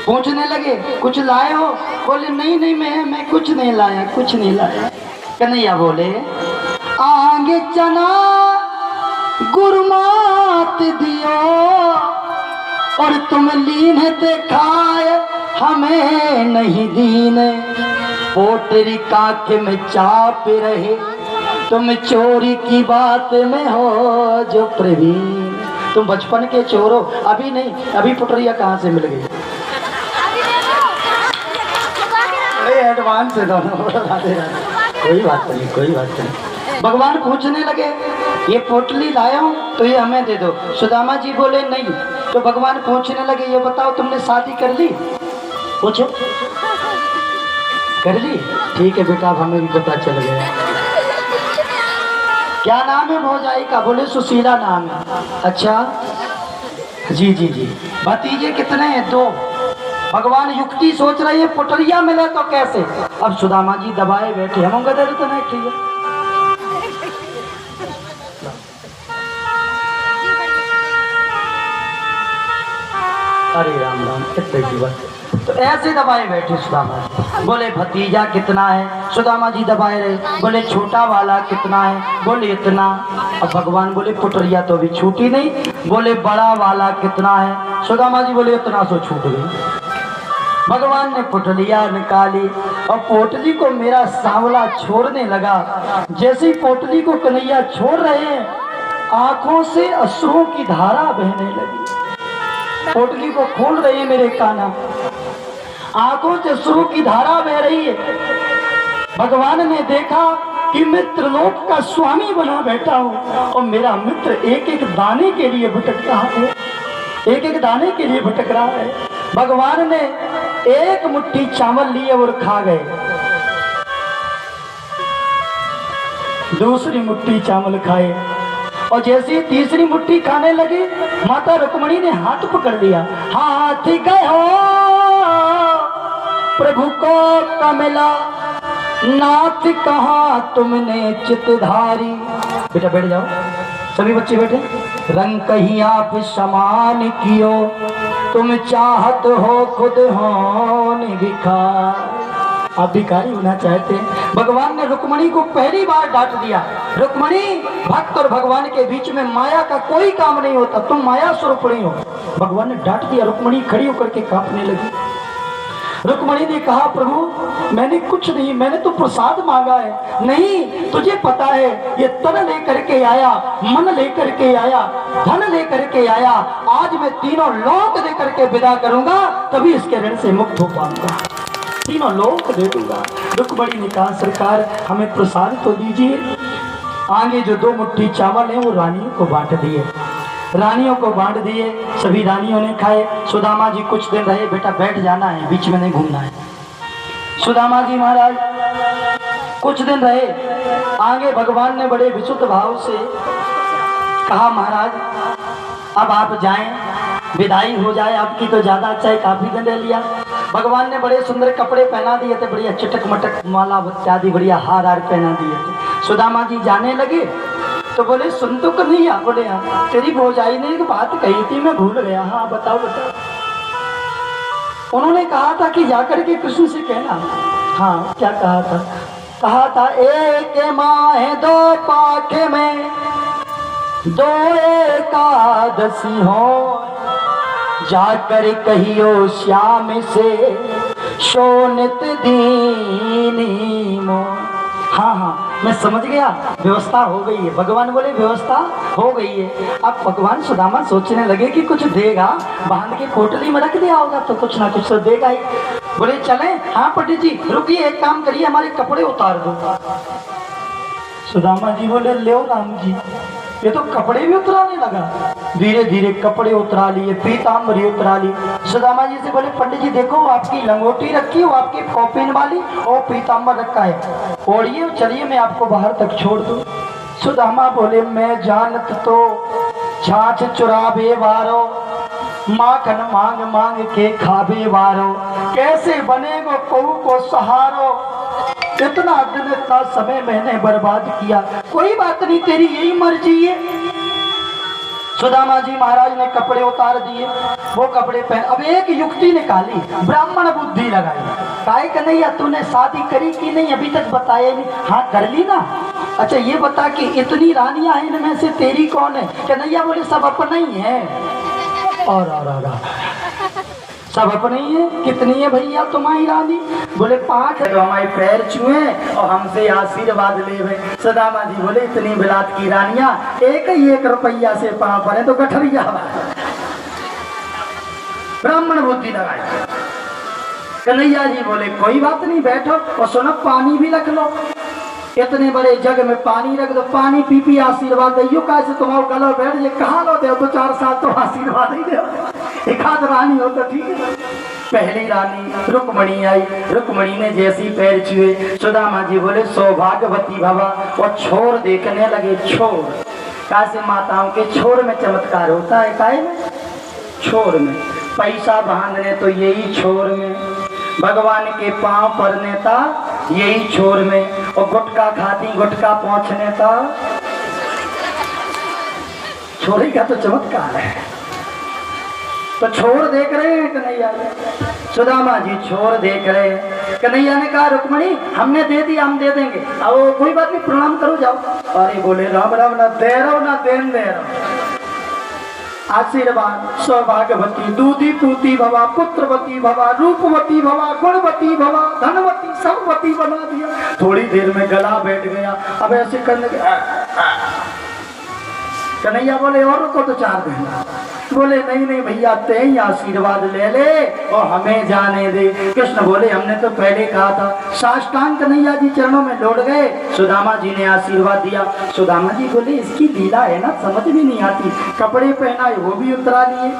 पूछने लगे कुछ लाए हो? बोले नहीं नहीं मैं कुछ नहीं लाया, कुछ नहीं लाया। कन्हैया बोले आगे चना गुरमात दियो और तुम लीन ते खाए हमें नहीं दीने। पोटरी काके में चाप रहे तुम चोरी की बात में हो जो प्रवीण। तुम बचपन के चोर हो, अभी नहीं, अभी पुटरिया कहाँ से मिल गई? एडवांस है दोनों। कोई बात नहीं, कोई बात नहीं। भगवान पूछने लगे ये पोटली लाया हूँ तो ये हमें दे दो। सुदामा जी बोले नहीं। तो भगवान पूछने लगे ये बताओ तुमने शादी कर ली? पूछो। कर ली? ठीक है बेटा, अब हमें भी पता चल गया। क्या नाम है भौजाई का? बोले सुशीला नाम है। अच्छा जी जी जी। भतीजे कितने हैं? 2। भगवान युक्ति सोच रही है पुटरिया मिले तो कैसे। अब सुदामा जी दबाए बैठे, हम गदे तो नहीं ठीक। अरे राम राम, कितने जीवन। तो ऐसे दबाए बैठे सुदामा जी। बोले भतीजा कितना है? सुदामा जी दबाए रहे। बोले छोटा वाला कितना है? बोले इतना। अब भगवान बोले पुटरिया तो अभी छूटी नहीं। बोले बड़ा वाला कितना है? सुदामा जी बोले इतना सो छूट गई। भगवान ने पुटलिया निकाली और पोटली को मेरा सांवला छोड़ने लगा। जैसे ही पोटली को कन्हैया छोड़ रहे हैं आंखों से अश्रुओं की धारा बहने लगी। पोटली को खोल रहे हैं मेरे कान्हा, आंखों से अश्रुओं की धारा बह रही है। भगवान ने देखा कि मैं त्रिलोक का स्वामी बना बैठा हूँ और मेरा मित्र एक एक दाने के लिए भटक रहा है, एक एक दाने के लिए भटक रहा है। भगवान ने एक मुट्ठी चावल लिए और खा गए, दूसरी मुट्ठी चावल खाए और जैसे तीसरी मुट्ठी खाने लगे माता रुक्मणी ने हाथ पकड़ लिया। हाथ गए हो प्रभु को कमला नाथ कहा तुमने चितधारी। बेटा बैठ जाओ, सभी बच्चे बैठे। रंग कहीं आप समान कियो तुम चाहत हो खुद हो भिखारी। आप भिखारी होना चाहते हैं। भगवान ने रुक्मणी को पहली बार डांट दिया। रुक्मणी, भक्त और भगवान के बीच में माया का कोई काम नहीं होता, तुम माया स्वरूपणी हो। भगवान ने डांट दिया। रुक्मणी खड़ी होकर के कांपने लगी। रुक्मणी ने कहा प्रभु मैंने कुछ नहीं, मैंने तो प्रसाद मांगा है। नहीं, तुझे पता है ये तन लेकर के आया, मन लेकर के आया, धन लेकर के आया। आज मैं तीनों लोक देकर के विदा करूंगा तभी इसके ऋण से मुक्त हो पाऊंगा, तीनों लोक दे दूंगा। रुक्मणी ने कहा सरकार हमें प्रसाद तो दीजिए। आगे जो 2 मुट्ठी चावल है वो रानियों को बांट दिए, रानियों को बांट दिए। सभी रानियों ने खाए। सुदामा जी कुछ दिन रहे। बेटा बैठ जाना है, बीच में नहीं घूमना है। सुदामा जी महाराज कुछ दिन रहे। आगे भगवान ने बड़े विशुद्ध भाव से कहा महाराज अब आप जाएं, विदाई हो जाए आपकी तो ज्यादा अच्छा है, काफी दिन रह लिया। भगवान ने बड़े सुंदर कपड़े पहना दिए थे, बढ़िया चटक मटक माला इत्यादि बढ़िया हार हार पहना दिए थे। सुदामा जी जाने लगे तो बोले सुन तो कन्हैया। बोले हाँ। तेरी भौजाई ने एक बात कही थी मैं भूल गया। हाँ बताओ बताओ। उन्होंने कहा था कि जाकर के कृष्ण से कहना। हाँ क्या कहा था? कहा था एक माह 2 पाखे में 2 एकादशी हो, जाकर कहियो श्याम से शोनित दीनी मो। हाँ हाँ मैं समझ गया, व्यवस्था हो गई है। भगवान बोले व्यवस्था हो गई है। अब भगवान सुदामा सोचने लगे कि कुछ देगा, बांध के पोटली में रख दिया होगा तो कुछ ना कुछ तो देगा ही। बोले चले? हाँ पंडित जी रुकिए, एक काम करिए हमारे कपड़े उतार दो। सुदामा जी बोले ले राम जी, ये तो कपड़े भी उतराने लगा। धीरे धीरे कपड़े उतरा लिए, पीताम्बरी उतरा ली। सुदामा जी से बोले पंडित जी देखो आपकी लंगोटी रखी, वो आपकी कौपीन वाली और पीताम्बर रखा है, ओढ़िए चलिए मैं आपको बाहर तक छोड़ दूं। सुदामा बोले मैं जानत तो छाछ चुरावे वारो, माखन मांग मांग के खावे वारो, कैसे बनेगो कऊ को सहारो। इतना दिन इतना समय मैंने बर्बाद किया, कोई बात नहीं तेरी यही मर्जी है। सुदामा जी महाराज ने कपड़े उतार दिए, वो कपड़े पहन। अब एक युक्ति निकाली, ब्राह्मण बुद्धि लगाई। काहे कन्हैया तूने शादी करी कि नहीं, अभी तक बताया नहीं। हाँ कर ली ना। अच्छा ये बता कि इतनी रानियां हैं इनमें से तेरी कौन है? कन्हैया बोले सब अपना ही है। और सब अपने ही है। कितनी है भैया तुम्हारी रानी? बोले 5 है। तो हमारे पैर छुए और हमसे आशीर्वाद ले। सुदामा जी बोले इतनी बिलात की रानियां एक ही 1 रुपया से पाँव पड़े तो गठरिया। ब्राह्मण बुद्धि लगाई। कन्हैया जी बोले कोई बात नहीं, बैठो और सुनो पानी भी रख लो। इतने बड़े जग में पानी रख दो, पानी पी पी आशीर्वाद दियो। कैसे तुम्हारा गला बैठ जाए, कहाँ लो दे 2-4 साल तो आशीर्वाद ही दो। एक आध रानी हो तो ठीक है। पहली रानी रुक्मणी आई। रुक्मणी ने जैसी पैर छुए, सुदामा जी बोले सौभाग्यवती भवा। और छोर देखने लगे। छोर कैसे माताओं के छोर में चमत्कार होता है। काहे में? छोर में। पैसा बांधने तो यही छोर में, भगवान के पांव पड़ने था यही छोर में, और गुटखा खाती गुटखा पहुंचने था छोरी का तो चमत्कार है। तो छोर देख रहे हैं कन्हैया। सुदामा जी छोर देख रहे हैं। कन्हैया ने कहा रुक्मणी हमने दे दिया, हम दे देंगे। अब कोई बात नहीं, प्रणाम करो जाओ। अरे बोले राम राम, ना दे रहा ना देन दे रहा। आशीर्वाद सौभाग्यवती दूधी पूती भवा, पुत्रवती भवा, रूपवती भवा, गुणवती भवा, धनवती सबवती बना दिया। थोड़ी देर में गला बैठ गया। अब ऐसे करने के कन्हैया बोले और रुको तो 4 दिन। बोले नहीं नहीं भैया ते ही आशीर्वाद ले ले और हमें जाने दे। कृष्ण बोले हमने तो पहले कहा था। साष्टांग कन्हैया जी चरणों में लौट गए। सुदामा जी ने आशीर्वाद दिया। सुदामा जी बोले इसकी लीला है ना, समझ भी नहीं आती। कपड़े पहनाए वो भी उतरा लिए,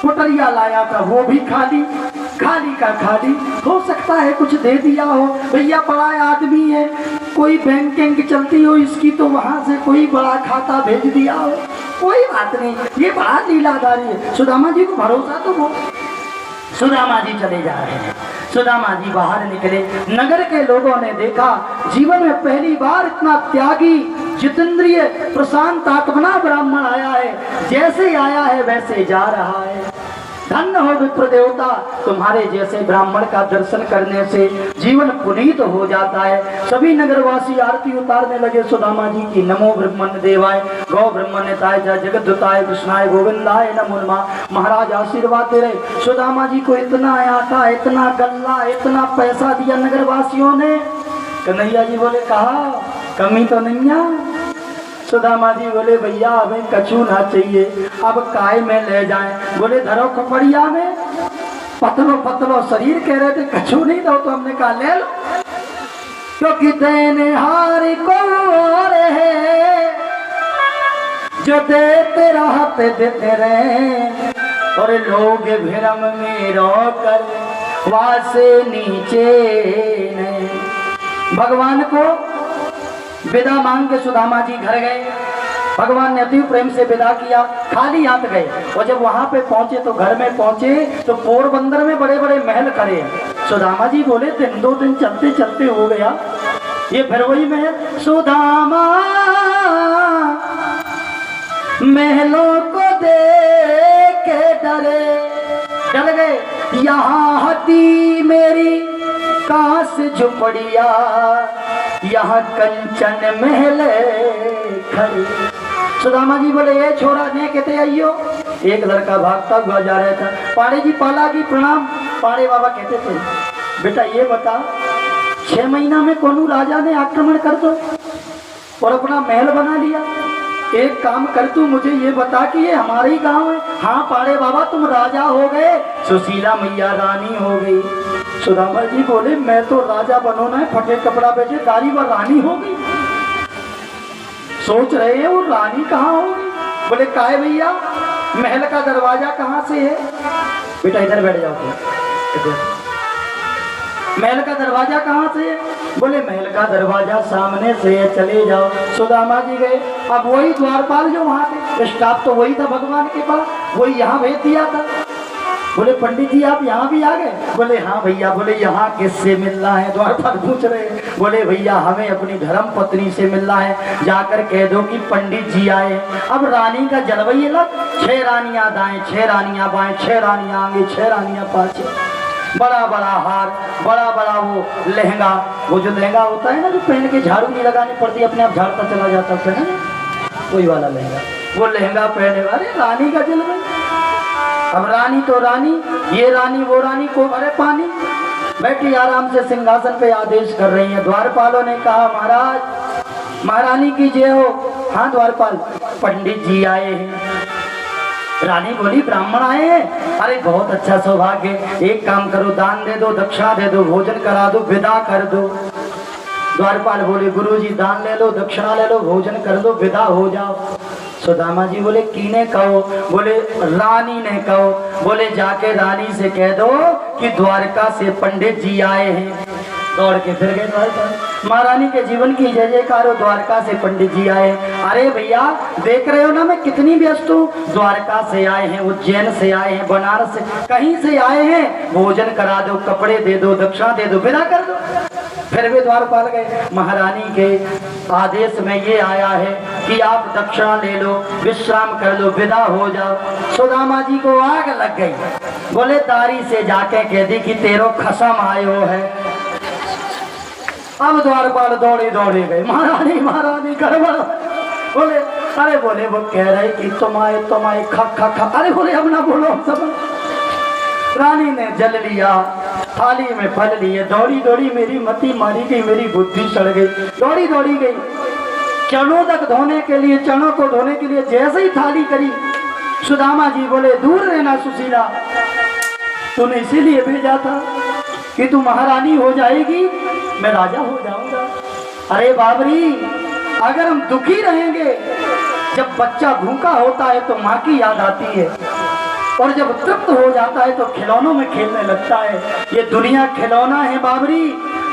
पुटरिया लाया था वो भी खाली, खाली का खाली। हो सकता है कुछ दे दिया हो। भैया बड़ा आदमी है, कोई बैंकिंग चलती हो इसकी, तो वहां से कोई बड़ा खाता भेज दिया हो। कोई बात नहीं, ये बड़ा लीलाधारी है। सुदामा जी को भरोसा तो वो। सुदामा जी चले जा रहे हैं। सुदामा जी बाहर निकले। नगर के लोगों ने देखा जीवन में पहली बार इतना त्यागी जितेंद्रिय प्रशांत आत्मना ब्राह्मण आया है। जैसे आया है वैसे जा रहा है। धन्य हो विप्र देवता, तुम्हारे जैसे ब्राह्मण का दर्शन करने से जीवन पुनीत हो जाता है। सभी नगरवासी आरती उतारने लगे सुदामा जी की। नमो ब्रह्मण्य देवाय गौ ब्रह्मण्यताय जगद्दुताय कृष्णाय गोविंदाय नमो नमः। महाराज आशीर्वाद दे रहे। सुदामा जी को इतना आटा, इतना गल्ला, इतना पैसा दिया नगरवासियों ने। कन्हैया जी बोले कहा कमी तो नहीं है। सुदामा जी बोले भैया हमें कछू ना चाहिए, अब काय में ले जाएं। बोले धरो खपड़िया में, पतलो पतलो शरीर कह रहे थे कछू नहीं दो, तो हमने कहा ले लो, क्योंकि देने हारी को है जो देते रहते देते रहे। और लोग भ्रम में रोकर वासे नीचे नहीं। भगवान को विदा मांग के सुदामा जी घर गए। भगवान ने अति प्रेम से विदा किया। खाली हाथ गए और जब वहां पे पहुंचे तो घर में पहुंचे तो पोरबंदर में बड़े बड़े महल खड़े हैं। सुदामा जी बोले 2 दिन चलते चलते हो गया, ये फिर वही महल। सुदामा महलों को देख के डरे, चल गए। यहाँ हती मेरी कांस झुपड़िया, यहाँ कंचन महल खड़ी। सुदामा जी बोले ये छोरा ने कहते आइयो। एक लड़का भागता हुआ जा रहा था। पाड़े जी पाला की प्रणाम। पाड़े बाबा कहते थे बेटा ये बता 6 महीना में कौन राजा ने आक्रमण कर दो और अपना महल बना लिया। एक काम कर तू मुझे ये बता कि ये हमारे ही गांव है। हाँ पाड़े बाबा तुम राजा हो गए, सुशीला मैया रानी हो गई। सुदामा जी बोले मैं तो राजा बनोना है, फटे कपड़ा बेचे दारी व रानी हो गई। सोच रहे हैं वो रानी कहाँ होगी। बोले काहे भैया महल का दरवाजा कहाँ से है? बेटा इधर बैठ जाओ तो। महल का दरवाजा कहाँ से है? बोले महल का दरवाजा सामने से है, चले जाओ। सुदामा जी गए। अब वही द्वारपाल जो वहाँ पे स्टाफ तो वही था भगवान के पास, वही यहाँ भेज दिया था। बोले पंडित जी आप यहाँ भी आ गए? बोले हाँ भैया। बोले यहाँ किससे मिलना है? द्वारपाल पूछ रहे। बोले भैया हमें अपनी धर्म पत्नी से मिलना है, जाकर कह दो कि पंडित जी आए। अब रानी का जलवई अलग, 6 रानियां दाएं, 6 रानियां बाएं, 6 रानियां आगे, 6 रानियां पाछे, बड़ा बड़ा हार, बड़ा बड़ा वो लहंगा, वो जो लहंगा होता है ना जो पहन के झाड़ू नहीं लगानी पड़ती, अपने आप झाड़ता चला जाता है ना, वही वाला लहंगा, वो लहंगा पहने वाले रानी का जलवई। अब रानी तो रानी, ये रानी वो रानी को भरे पानी, बैठी आराम से सिंहासन पे आदेश कर रही है। द्वारपालों ने कहा महाराज महारानी की जय हो। हाँ द्वारपाल, पंडित जी आए हैं। रानी बोली ब्राह्मण आए हैं? अरे बहुत अच्छा सौभाग्य, एक काम करो, दान दे दो, दक्षिणा दे दो, भोजन करा दो, विदा कर दो। द्वारपाल बोले गुरुजी दान ले लो, दक्षिणा ले लो, भोजन कर दो, विदा हो जाओ। सुदामा जी बोले किने कहो? बोले रानी ने कहो। बोले जाके रानी से कह दो कि द्वारका से पंडित जी आए हैं। दौड़ के फिर गए द्वारका। महारानी के जीवन की जय जयकार हो, द्वारका से पंडित जी आए। अरे भैया देख रहे हो ना मैं कितनी व्यस्त हूँ, द्वारका से आए हैं, उज्जैन से आए हैं, बनारस से, कहीं से आए हैं, भोजन करा दो, कपड़े दे दो, दक्षिणा दे दो, विदा कर दो। फिर भी द्वारपाल गए। महारानी के आदेश में ये आया है कि आप दक्षिणा ले लो, विश्राम कर लो, विदा हो जाओ। सुदामा जी को आग लग गई। बोले दारी से जाके कह दी कि तेरो खसम आयो है। अब द्वारपाल दौड़े दौड़े गए, महारानी महारानी गड़बड़। बोले अरे बोले वो कह रहे कि तुम आए खा खा खा। अरे बोले अब ना बोलो सब। रानी ने जल लिया, थाली में फल लिए, दौड़ी दौड़ी मेरी मति मारी गई, मेरी बुद्धि सड़ गई, दौड़ी दौड़ी गई चरणों तक धोने के लिए, चरणों को धोने के लिए जैसे ही थाली करी, सुदामा जी बोले दूर रहना सुशीला, तूने इसीलिए भेजा था कि तू महारानी हो जाएगी, मैं राजा हो जाऊंगा। अरे बाबरी, अगर हम दुखी रहेंगे, जब बच्चा भूखा होता है तो माँ की याद आती है, और जब तृप्त हो जाता है तो खिलौनों में खेलने लगता है। ये दुनिया खिलौना है बाबरी,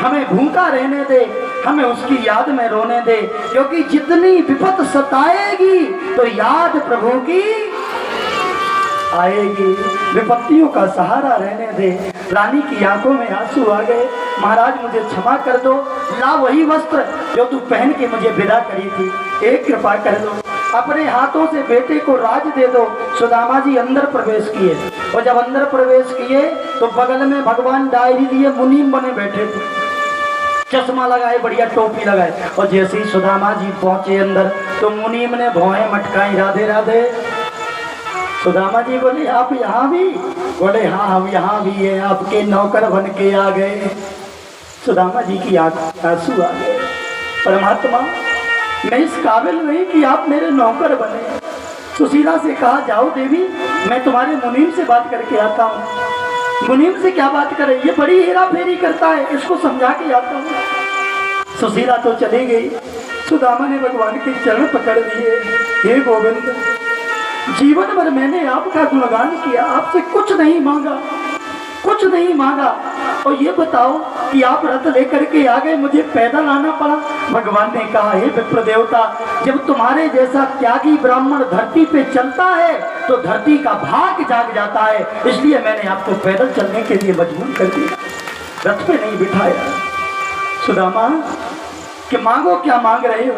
हमें भूखा रहने दे, हमें उसकी याद में रोने दे, क्योंकि जितनी विपत सताएगी तो याद प्रभु की आएगी। विपत्तियों का सहारा रहने दे। रानी की आंखों में आंसू आ गए। महाराज मुझे क्षमा कर दो, ला वही वस्त्र जो तू पहन के मुझे विदा करी थी, एक कृपा कर दो, अपने हाथों से बेटे को राज दे दो। सुदामा जी अंदर प्रवेश किए, और जब अंदर प्रवेश किए तो बगल में भगवान डायरी लिए मुनीम बने बैठे थे, चश्मा लगाए, बढ़िया टोपी लगाए। और जैसे ही सुदामा जी पहुंचे अंदर तो मुनीम ने भौएं मटकाई, राधे राधे। सुदामा जी बोले आप यहाँ भी? बोले हाँ हम यहाँ भी हैं, आपके नौकर बन के आ गए। सुदामा जी की आंसू आ गए। परमात्मा मैं इस काबिल नहीं कि आप मेरे नौकर बने। सुशीला से कहा जाओ देवी, मैं तुम्हारे मुनीम से बात करके आता हूँ। मुनीम से क्या बात करे, ये बड़ी हेरा फेरी करता है, इसको समझा के आता हूँ। सुशीला तो चली गई। सुदामा ने भगवान के चरण पकड़ लिए। हे गोविंद, जीवन भर मैंने आपका गुणगान किया, आपसे कुछ नहीं मांगा, कुछ नहीं मांगा, और ये बताओ कि आप रथ लेकर के आ गए, मुझे पैदल आना पड़ा। भगवान ने कहा हे विप्र देवता, जब तुम्हारे जैसा त्यागी ब्राह्मण धरती पे चलता है तो धरती का भाग जाग जाता है, इसलिए मैंने आपको पैदल चलने के लिए मजबूर कर दिया, रथ पे नहीं बिठाया। सुदामा कि मांगो, क्या मांग रहे हो?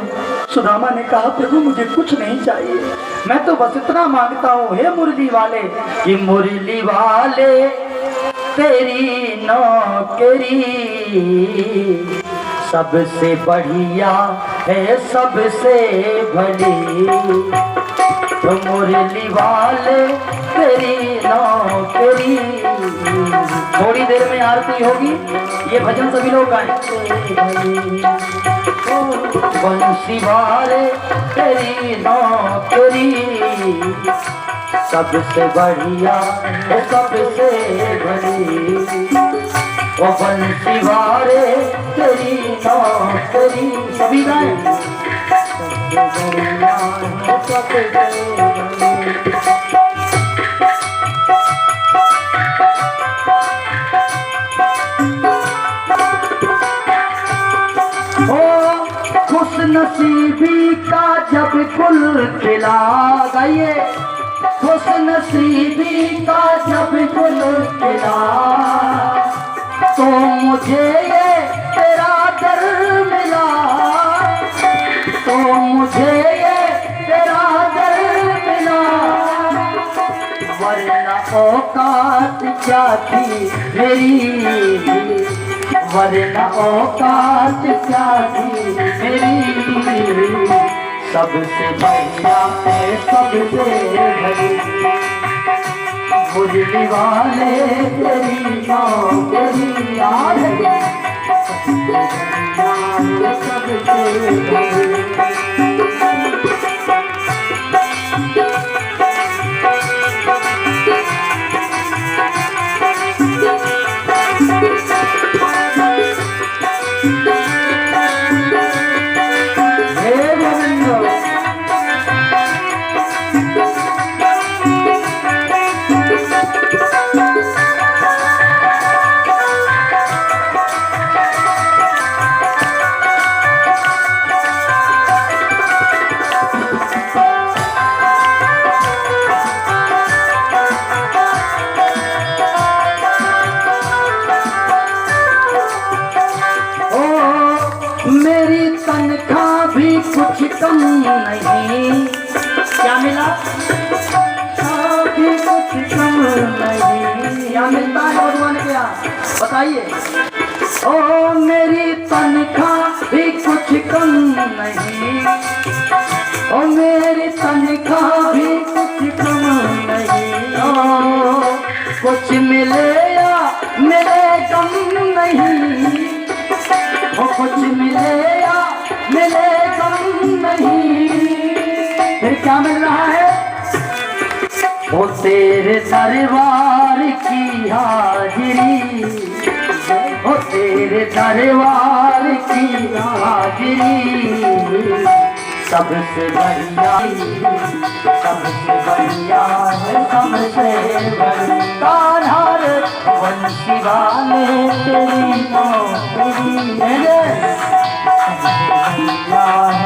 सुदामा ने कहा प्रभु मुझे कुछ नहीं चाहिए, मैं तो बस इतना मांगता हूँ हे मुरली वाले कि मुरली वाले तेरी नौकरी सबसे बढ़िया है, सबसे भली। तो मुरली वाले तेरी नौकरी। थोड़ी देर में आरती होगी, ये भजन सभी लोग गाएं। बंसी वाले तेरी नौकरी सबसे बढ़िया है, सबसे भली। वो बंसी वाले तेरी नौकरी, सभी गाएं। सबसे खुश नसीबी का जब फूल खिला गए, खुश नसीबी का जब गुल खिला तो मुझे ये तेरा दर मिला, तो मुझे ये तेरा दर मिला, वरना औकात क्या थी मेरी, वरना औकात क्या थी मेरी, सबसे बढ़िया है सबसे बड़ी, बुझने वाले तेरी तेरी याद है सबसे बड़ी। मेरी तनख्वाह भी कुछ कम नहीं, क्या मिला? भी कुछ कम नहीं, क्या मिलता है भगवान क्या बताइए? ओ मेरी तनख्वाह भी कुछ कम नहीं, ओ मेरी तनख्वाह भी कुछ कम नहीं, ओ कुछ मिले या मिले कम नहीं, वो कुछ मिले या मिले कम नहीं, फिर क्या मिल रहा है? वो तेरे दरबार की हाजिरी, वो तेरे दरबार की हाजिरी, सबसे बढ़िया, सबसे बढ़िया है सबसे बढ़िया, कान्हा रे बंसी वाले तेरी नौकरी है, सबसे बढ़िया है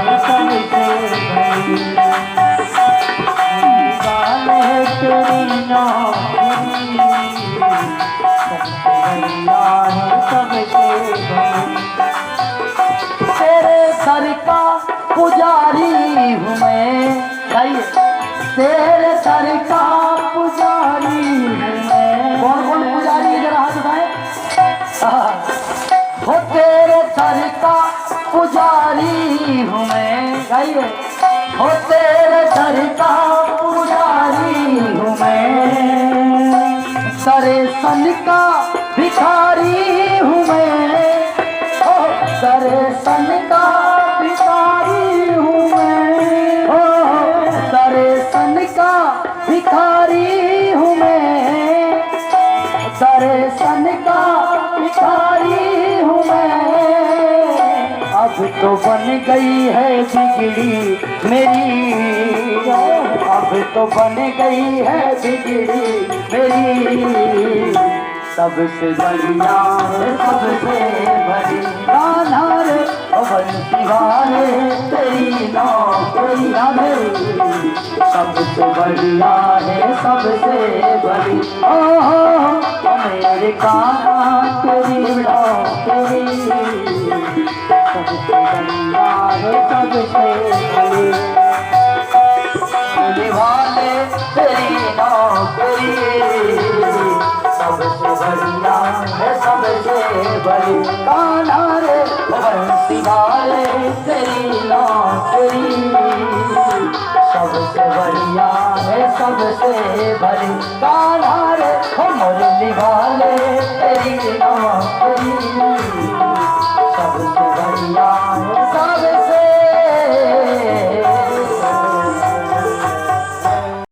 सबसे बढ़िया, वाले तेरी नौकरी, सबसे बढ़िया है सबसे बढ़िया, तेरे सर का पुजारी हूँ मैं, तेरे सर का पुजारी हूँ मैं, कौन कौन पुजारी है जरा हाथ उठाए? हो तेरे सर का पुजारी हूँ मैं, गाइए, हो तेरे सर का पुजारी हूँ मैं, सरे सन का भिखारी हूँ मैं, ओ सरे सन का भिखारी हूँ मैं, ओ सरे सन का भिखारी हूँ मैं, सरे सन का भिखारी हूँ मैं, अब तो बन गई है बिगड़ी मेरी, अब तो बन गई है बिगड़ी मेरी, सबसे बढ़िया है सबसे बड़ी, कान्हा रे बंसी वाले तेरी नौकरी मेरी, सबसे बढ़िया है सबसे बड़ी, ओ मेरे कान्हा तेरी नौकरी, सबसे बढ़िया है सबसे बड़ी, वाले तेरी नौकरी, सबसे बढ़िया है सबसे बड़ी, कान्हा रे बंसी वाले तेरी नौकरी, सबसे बढ़िया है सबसे बड़ी, कान्हा रे मुरली वाले तेरी नौकरी।